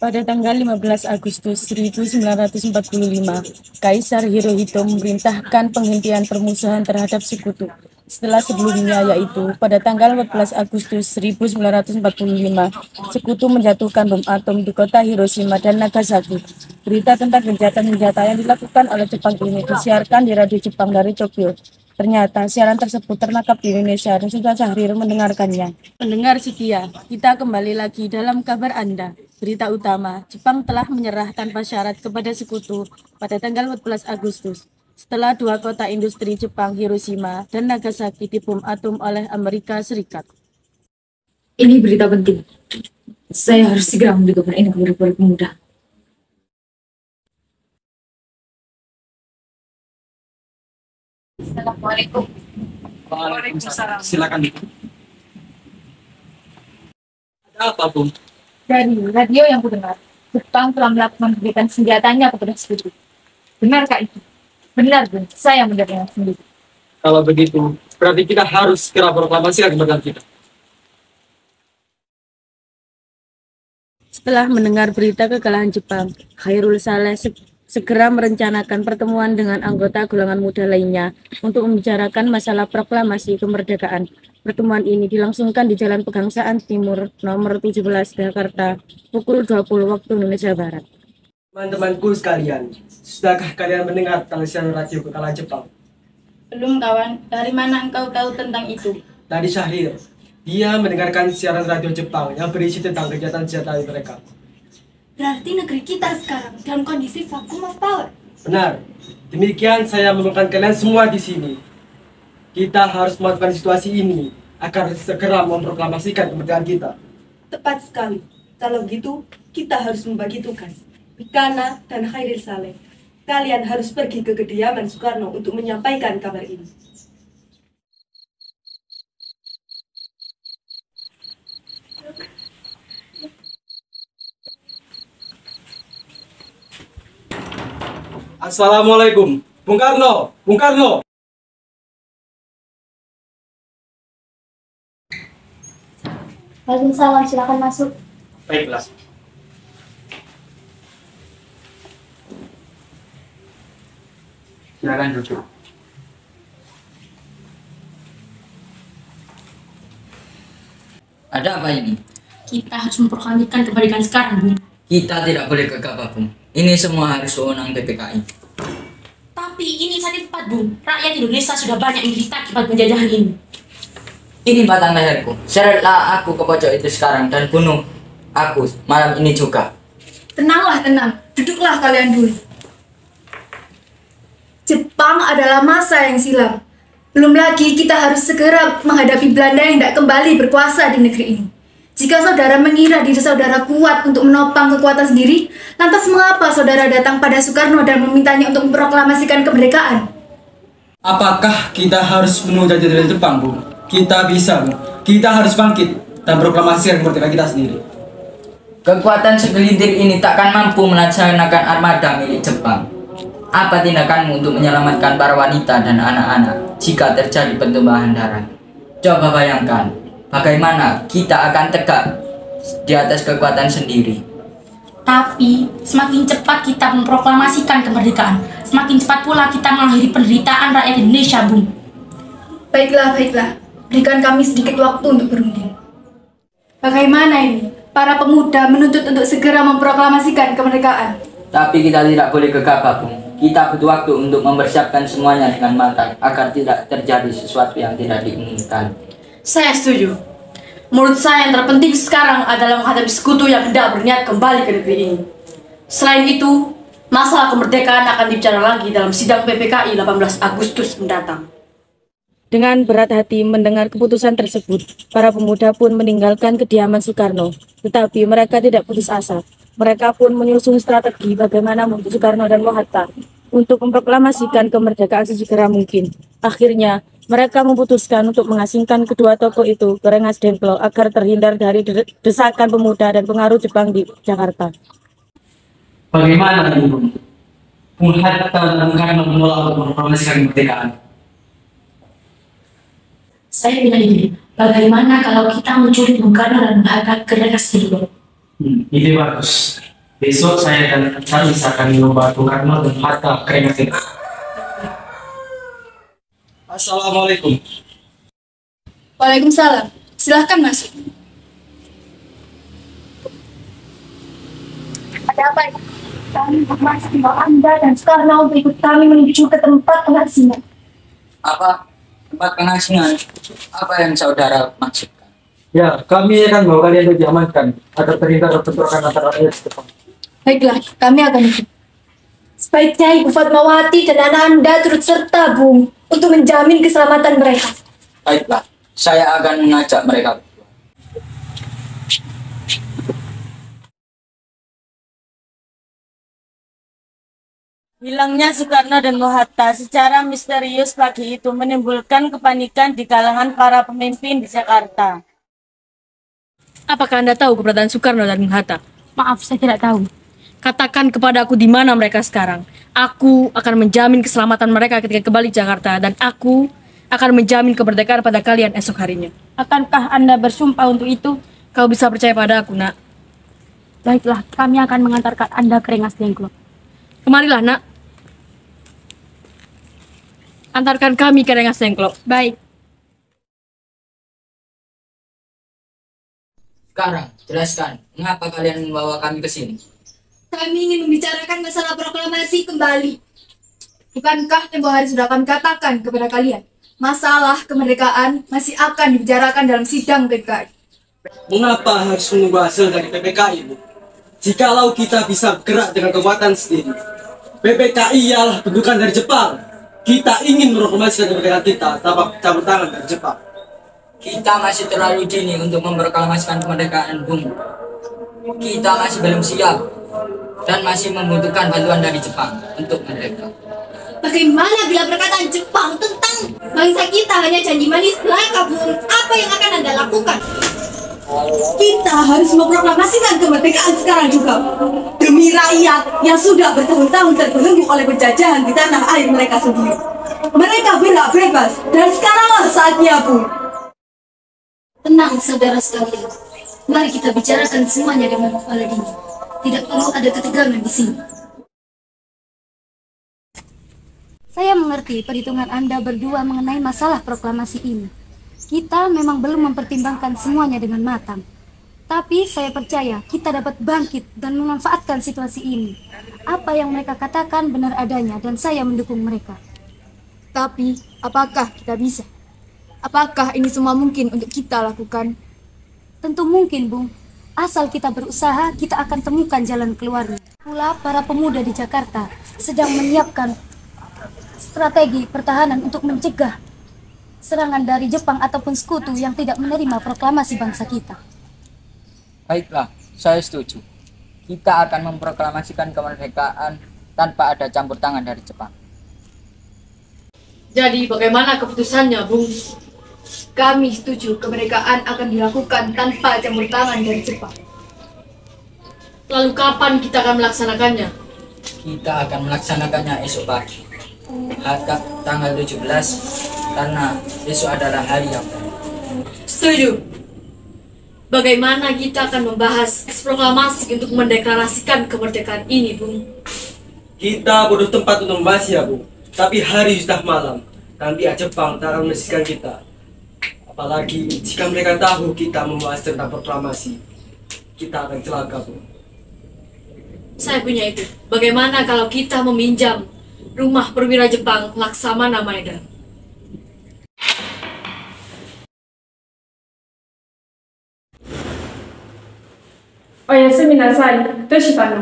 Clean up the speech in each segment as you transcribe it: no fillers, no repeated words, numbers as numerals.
Pada tanggal 15 Agustus 1945, Kaisar Hirohito memerintahkan penghentian permusuhan terhadap sekutu. Setelah sebelumnya, yaitu pada tanggal 14 Agustus 1945, sekutu menjatuhkan bom atom di kota Hiroshima dan Nagasaki. Berita tentang gencatan-senjata yang dilakukan oleh Jepang ini disiarkan di radio Jepang dari Tokyo. Ternyata siaran tersebut ternangkap di Indonesia dan sudah Syahrir mendengarkannya. Pendengar setia, kita kembali lagi dalam kabar Anda. Berita utama, Jepang telah menyerah tanpa syarat kepada sekutu pada tanggal 14 Agustus. Setelah dua kota industri Jepang, Hiroshima dan Nagasaki dibom atom oleh Amerika Serikat. Ini berita penting. Saya harus segera memberitahukan ini kepada para pemuda. Assalamualaikum. Waalaikumsalam. Silakan. Ada apa, Bung? Dari radio yang kudengar, Jepang telah melakukan gencatan senjatanya kepada sekutu. Benarkah itu? Benar, Bung. Saya mendengarnya sendiri. Kalau begitu, berarti kita harus segera proklamasikan kemerdekaan kita. Setelah mendengar berita kekalahan Jepang, Khairul Saleh segera merencanakan pertemuan dengan anggota golongan muda lainnya untuk membicarakan masalah proklamasi kemerdekaan. Pertemuan ini dilangsungkan di Jalan Pegangsaan Timur nomor 17 Jakarta pukul 20 waktu Indonesia Barat. Teman-temanku sekalian, sudahkah kalian mendengar tentang siaran radio kekalahan Jepang? Belum kawan, dari mana engkau tahu tentang itu? Dari Syahrir. Dia mendengarkan siaran radio Jepang yang berisi tentang kegiatan senjata mereka. Berarti negeri kita sekarang dalam kondisi vacuum of power. Benar. Demikian saya menemukan kalian semua di sini. Kita harus memanfaatkan situasi ini agar segera memproklamasikan kemerdekaan kita. Tepat sekali. Kalau begitu, kita harus membagi tugas. Bikana dan Khairil Saleh, kalian harus pergi ke kediaman Soekarno untuk menyampaikan kabar ini. Assalamualaikum. Bung Karno. Bung Karno. Waalaikumsalam, silakan masuk. Baiklah. Silakan duduk. Ada apa ini? Kita harus memproklamasikan kemerdekaan sekarang, Bung. Kita tidak boleh gegabah, Bung. Ini semua harus wewenang PPKI. Tapi ini saat tepat, Bung. Rakyat Indonesia sudah banyak menderita akibat penjajahan ini. Ini batang leherku. Seretlah aku ke pojok itu sekarang dan bunuh aku malam ini juga. Tenanglah, tenang. Duduklah kalian dulu. Jepang adalah masa yang silam. Belum lagi kita harus segera menghadapi Belanda yang tidak kembali berkuasa di negeri ini. Jika saudara mengira diri saudara kuat untuk menopang kekuatan sendiri, lantas mengapa saudara datang pada Soekarno dan memintanya untuk memproklamasikan kemerdekaan? Apakah kita harus menunggu janji dari Jepang, Bu? Kita bisa, Bu. Kita harus bangkit dan proklamasikan kemerdekaan kita sendiri. Kekuatan segelintir ini takkan mampu melaksanakan armada milik Jepang. Apa tindakanmu untuk menyelamatkan para wanita dan anak-anak jika terjadi pentumpahan darah? Coba bayangkan, bagaimana kita akan tegak di atas kekuatan sendiri. Tapi semakin cepat kita memproklamasikan kemerdekaan, semakin cepat pula kita mengakhiri penderitaan rakyat Indonesia, Bung. Baiklah, baiklah. Berikan kami sedikit waktu untuk berunding. Bagaimana ini? Para pemuda menuntut untuk segera memproklamasikan kemerdekaan. Tapi kita tidak boleh gegabah, Bung. Kita butuh waktu untuk mempersiapkan semuanya dengan matang agar tidak terjadi sesuatu yang tidak diinginkan. Saya setuju. Menurut saya yang terpenting sekarang adalah menghadapi sekutu yang hendak berniat kembali ke negeri ini. Selain itu, masalah kemerdekaan akan dibicarakan lagi dalam sidang PPKI 18 Agustus mendatang. Dengan berat hati mendengar keputusan tersebut, para pemuda pun meninggalkan kediaman Soekarno. Tetapi mereka tidak putus asa. Mereka pun menyusun strategi bagaimana membujuk Soekarno dan Hatta untuk memproklamasikan kemerdekaan sesegera mungkin. Akhirnya, mereka memutuskan untuk mengasingkan kedua tokoh itu ke Rengas Dengklok agar terhindar dari desakan pemuda dan pengaruh Jepang di Jakarta. Bagaimana, Bu? Bung Hatta dan Bung Karno menolak untuk memproklamasikan kemerdekaan. Saya punya ide. Bagaimana kalau kita menculik Bung Karno dan Bung Hatta ke Rengas Dengklok? Ide bagus. Besok saya dan Charles akan lomba Soekarno dan Hatta keringat kita. Assalamualaikum. Waalaikumsalam. Silahkan masuk. Ada apa ya? Kami bermaksud bahwa Anda dan Soekarno untuk ikut kami menuju ke tempat pengasingan. Apa? Tempat pengasingan? Apa yang saudara maksudkan? Ya, kami akan bawa kalian untuk diamankan agar terhindar bentrokan antara rakyat Jepang. Baiklah, kami akan ikut. Sebaiknya Ibu Fatmawati dan anak Anda turut serta, Bung, untuk menjamin keselamatan mereka. Baiklah, saya akan mengajak mereka. Hilangnya Soekarno dan Hatta secara misterius pagi itu menimbulkan kepanikan di kalangan para pemimpin di Jakarta. Apakah Anda tahu keberadaan Soekarno dan Hatta? Maaf, saya tidak tahu. Katakan kepada aku di mana mereka sekarang. Aku akan menjamin keselamatan mereka ketika kembali Jakarta dan aku akan menjamin kemerdekaan pada kalian esok harinya. Akankah Anda bersumpah untuk itu? Kau bisa percaya pada aku, Nak. Baiklah, kami akan mengantarkan Anda ke Rengas Dengklok. Kemarilah, Nak. Antarkan kami ke Rengas Dengklok. Baik. Sekarang, jelaskan, mengapa kalian membawa kami ke sini? Kami ingin membicarakan masalah proklamasi kembali. Bukankah tempoh hari sudah kami katakan kepada kalian, masalah kemerdekaan masih akan dibicarakan dalam sidang PPKI. Mengapa harus menunggu hasil dari PPKI, Bu? Jikalau kita bisa bergerak dengan kekuatan sendiri. PPKI ialah bentukan dari Jepang. Kita ingin proklamasikan kemerdekaan kita tanpa campur tangan dari Jepang. Kita masih terlalu dini untuk memproklamasikan kemerdekaan, Bung. Kita masih belum siap dan masih membutuhkan bantuan dari Jepang untuk merdeka. Bagaimana bila perkataan Jepang tentang bangsa kita hanya janji manis belaka, Bung? Apa yang akan Anda lakukan? Kita harus memproklamasikan kemerdekaan sekarang juga demi rakyat yang sudah bertahun-tahun terbelenggu oleh penjajahan di tanah air mereka sendiri. Mereka berhak bebas dan sekaranglah saatnya, Bu. Tenang, saudara sekalian. Mari kita bicarakan semuanya dengan kepala dingin. Tidak perlu ada ketegangan di sini. Saya mengerti perhitungan Anda berdua mengenai masalah proklamasi ini. Kita memang belum mempertimbangkan semuanya dengan matang. Tapi saya percaya kita dapat bangkit dan memanfaatkan situasi ini. Apa yang mereka katakan benar adanya dan saya mendukung mereka. Tapi, apakah kita bisa? Apakah ini semua mungkin untuk kita lakukan? Tentu mungkin, Bung. Asal kita berusaha, kita akan temukan jalan keluarnya. Pula para pemuda di Jakarta sedang menyiapkan strategi pertahanan untuk mencegah serangan dari Jepang ataupun sekutu yang tidak menerima proklamasi bangsa kita. Baiklah, saya setuju. Kita akan memproklamasikan kemerdekaan tanpa ada campur tangan dari Jepang. Jadi bagaimana keputusannya, Bung? Kami setuju kemerdekaan akan dilakukan tanpa campur tangan dari Jepang. Lalu kapan kita akan melaksanakannya? Kita akan melaksanakannya esok pagi. Tanggal 17 karena besok adalah hari yang baru. Setuju. Bagaimana kita akan membahas proklamasi untuk mendeklarasikan kemerdekaan ini, Bung? Kita butuh tempat untuk membahasnya, Bu. Tapi hari sudah malam. Nanti Jepang tak akan menyaksikan kita. Apalagi jika mereka tahu kita membahas tentang proklamasi. Kita akan celaka, Bu. Saya punya itu. Bagaimana kalau kita meminjam rumah perwira Jepang Laksamana Maeda? Oyasumi nasai, Toshiba no.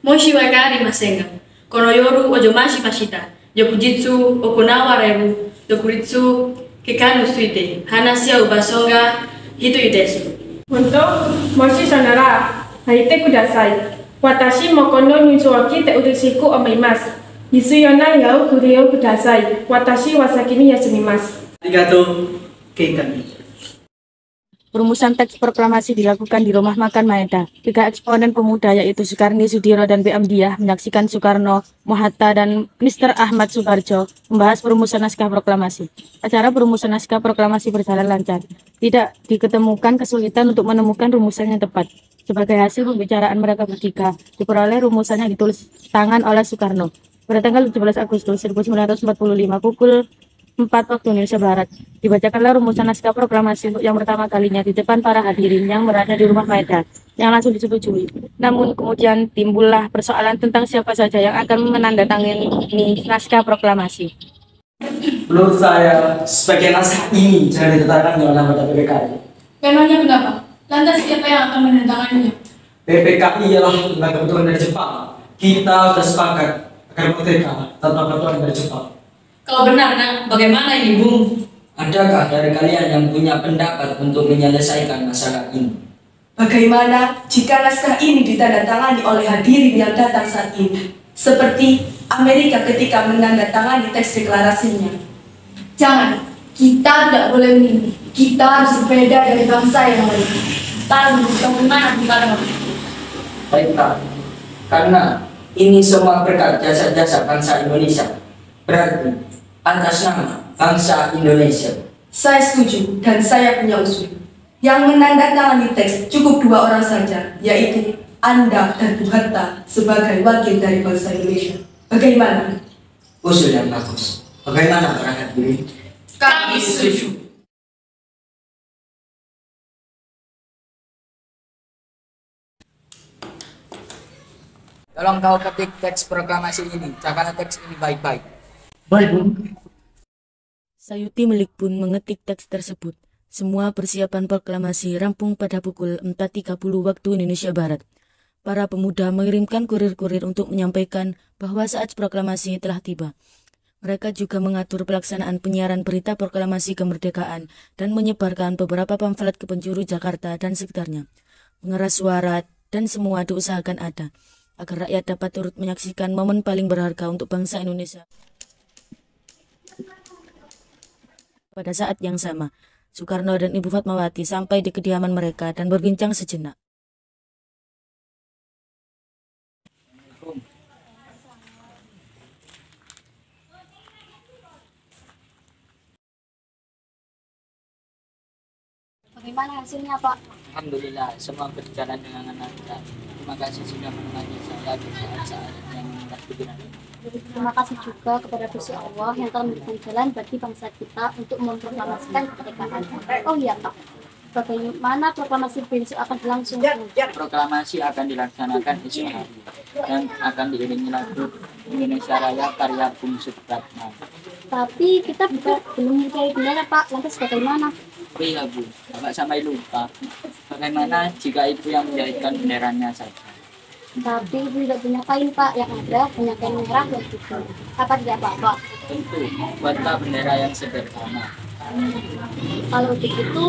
Moshi wa ikarimasen ga, kono yoru o jomashi mashita. Yokujitsu okunawa reru, yokuritsu kekano suite, hanashi o baso ga hitoi desu. Honto, moshi so nara, haite kudasai. Watashi mo kono nyuso wa kite urushiku omaimasu. Yusuyona yau kurio kudasai. Watashi wa saki ni yasumimasu. Arigatou, Keikan. Perumusan teks proklamasi dilakukan di Rumah Makan Maeda. 3 eksponen pemuda yaitu Soekarni, Sudiro, dan B.M. Diah menyaksikan Soekarno, Mohatta, dan Mr. Ahmad Subarjo membahas perumusan naskah proklamasi. Acara perumusan naskah proklamasi berjalan lancar. Tidak diketemukan kesulitan untuk menemukan rumusan yang tepat. Sebagai hasil pembicaraan mereka bertiga, diperoleh rumusan yang ditulis tangan oleh Soekarno. Pada tanggal 17 Agustus 1945 pukul 4 waktu Indonesia Barat, dibacakanlah rumusan naskah proklamasi untuk yang pertama kalinya di depan para hadirin yang berada di Rumah Maeda, yang langsung disetujui. Namun kemudian timbullah persoalan tentang siapa saja yang akan menandatangani naskah proklamasi. Menurut saya, sebagian naskah ini jangan ditetapkan oleh anggota PPKI. Memangnya kenapa? Lantas siapa yang akan menandatanganinya? PPKI ialah lembaga bantuan dari Jepang. Kita sudah sepakat agar merdeka tanpa bantuan dari Jepang. Kalau benar, nak, bagaimana ini, Bung? Adakah dari kalian yang punya pendapat untuk menyelesaikan masalah ini? Bagaimana jika naskah ini ditandatangani oleh hadirin yang datang saat ini? Seperti Amerika ketika menandatangani teks deklarasinya. Jangan, kita tidak boleh menini. Kita harus berbeda dari bangsa yang lain. Lalu, bagaimana bukan? Baiklah, karena ini semua berkat jasa-jasa bangsa Indonesia. Berarti atas nama bangsa Indonesia. Saya setuju dan saya punya usul. Yang menandatangani teks cukup 2 orang saja, yaitu Anda dan Bu Hatta sebagai wakil dari bangsa Indonesia. Bagaimana? Usul yang bagus. Bagaimana para hadirin? Kami setuju. Tolong kau ketik teks proklamasi ini. Cakap teks ini baik-baik. Baik, Bu. Sayuti Melik pun mengetik teks tersebut. Semua persiapan proklamasi rampung pada pukul 4.30 waktu Indonesia Barat. Para pemuda mengirimkan kurir-kurir untuk menyampaikan bahwa saat proklamasi telah tiba. Mereka juga mengatur pelaksanaan penyiaran berita proklamasi kemerdekaan dan menyebarkan beberapa pamflet ke penjuru Jakarta dan sekitarnya. Pengeras suara dan semua diusahakan ada, agar rakyat dapat turut menyaksikan momen paling berharga untuk bangsa Indonesia. Pada saat yang sama, Soekarno dan Ibu Fatmawati sampai di kediaman mereka dan berbincang sejenak. Bagaimana hasilnya, Pak? Alhamdulillah, semua berjalan dengan lancar. Terima kasih sudah menemani saya di saat-saat yang berat ini. Terima kasih juga kepada Gusti Allah yang telah memberikan jalan bagi bangsa kita untuk memproklamasikan kemerdekaan. Oh iya, Pak. Bagaimana proklamasi besok akan berlangsung? Proklamasi akan dilaksanakan esok hari dan akan diiringi lagu Indonesia Raya karya Bung Supratman. Tapi kita belum mencari bendera, Pak. Lantas bagaimana? Oh iya, Bu, Bapak sampai lupa. Bagaimana jika Ibu yang menjahitkan benderanya saja? Tapi Ibu tidak punya kain, Pak. Yang ada punya kain merah dan putih. Apa tidak, Pak? Tentu, buatlah bendera yang sederhana. Kalau begitu,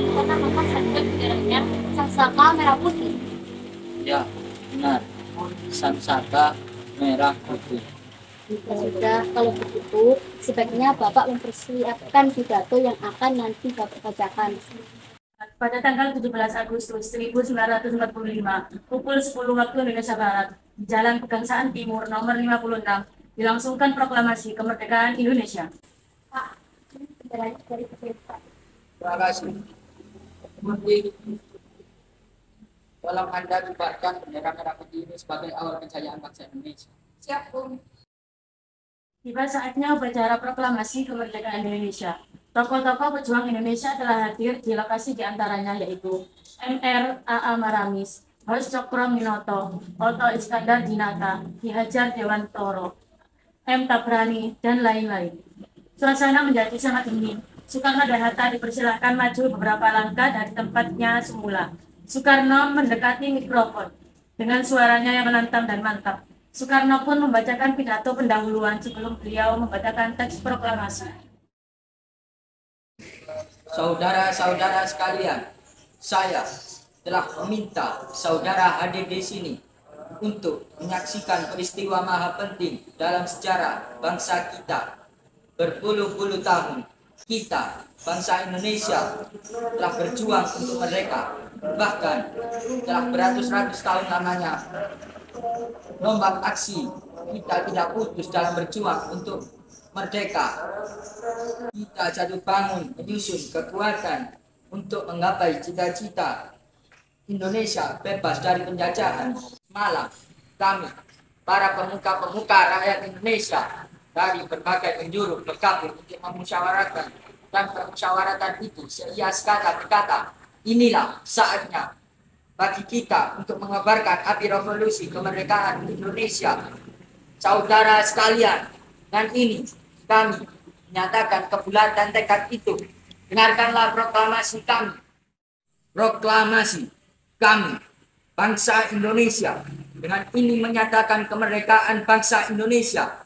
karena maka saja benderanya sangsaka merah putih. Ya, benar. Sangsaka merah putih. Ya sudah, kalau begitu sebaiknya Bapak mempersiapkan pidato yang akan nanti Bapak bacakan. Pada tanggal 17 Agustus 1945, pukul 10 waktu Indonesia Barat, di Jalan Pegangsaan Timur nomor 56, dilangsungkan proklamasi kemerdekaan Indonesia. Pak, ini benderanya dari pemerintah. Terima kasih. Tolong Anda kibarkan bendera merah putih ini sebagai awal kejayaan bangsa Indonesia. Siap, Bung. Tiba saatnya upacara proklamasi kemerdekaan Indonesia. Tokoh-tokoh pejuang Indonesia telah hadir di lokasi diantaranya yaitu Mr. A.A. Maramis, Hos Cokro Minoto, Oto Iskandar Dinata, Ki Hajar Dewantoro, M. Tabrani, dan lain-lain. Suasana menjadi sangat dingin. Soekarno dan Hatta dipersilahkan maju beberapa langkah dari tempatnya semula. Soekarno mendekati mikrofon dengan suaranya yang menantang dan mantap. Soekarno pun membacakan pidato pendahuluan sebelum beliau membacakan teks proklamasi. Saudara-saudara sekalian, saya telah meminta saudara hadir di sini untuk menyaksikan peristiwa maha penting dalam sejarah bangsa kita. Berpuluh-puluh tahun Kita, bangsa Indonesia, telah berjuang untuk merdeka. Bahkan telah beratus-ratus tahun lamanya rombak aksi. Kita tidak putus dalam berjuang untuk merdeka. Kita jatuh bangun menyusun kekuatan untuk menggapai cita-cita Indonesia bebas dari penjajahan. Malam kami, para pemuka-pemuka rakyat Indonesia dari berbagai penjuru bergabung untuk memusyawarahkan, dan permusyawaratan itu seias kata berkata, inilah saatnya bagi kita untuk mengabarkan api revolusi kemerdekaan Indonesia. Saudara sekalian, dan ini kami menyatakan kebulatan tekad itu. Dengarkanlah proklamasi kami. Proklamasi kami, bangsa Indonesia, dengan ini menyatakan kemerdekaan bangsa Indonesia.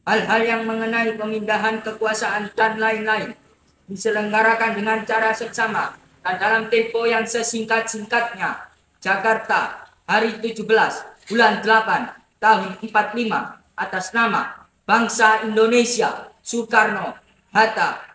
Hal-hal yang mengenai pemindahan kekuasaan dan lain-lain diselenggarakan dengan cara seksama dan dalam tempo yang sesingkat-singkatnya. Jakarta, hari 17 bulan 8 tahun 45, atas nama bangsa Indonesia, Soekarno, Hatta,